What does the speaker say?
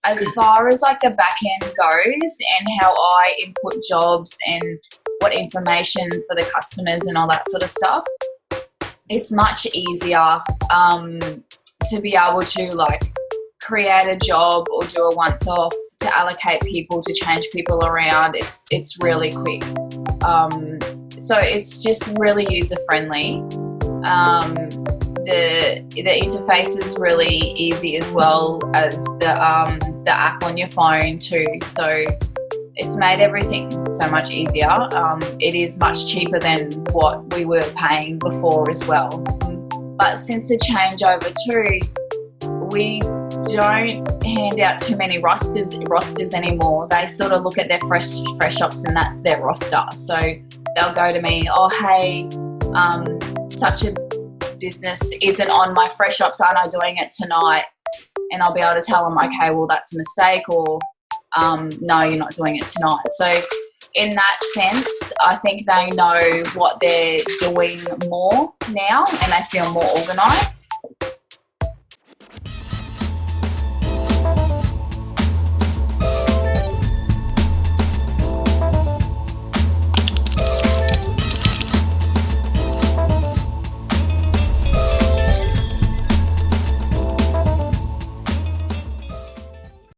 as far as like the back end goes and how I input jobs and what information for the customers and all that sort of stuff, it's much easier to be able to like create a job or do a once off, to allocate people, to change people around. It's really quick. So it's just really user friendly. The interface is really easy as well as the app on your phone too. So it's made everything so much easier. It is much cheaper than what we were paying before as well. But since the changeover too, we don't hand out too many rosters anymore. They sort of look at their freshOps and that's their roster. So they'll go to me, oh hey, such a business isn't on my freshOps, aren't I doing it tonight? And I'll be able to tell them, okay, well that's a mistake, or no, you're not doing it tonight. So in that sense, I think they know what they're doing more now and they feel more organised.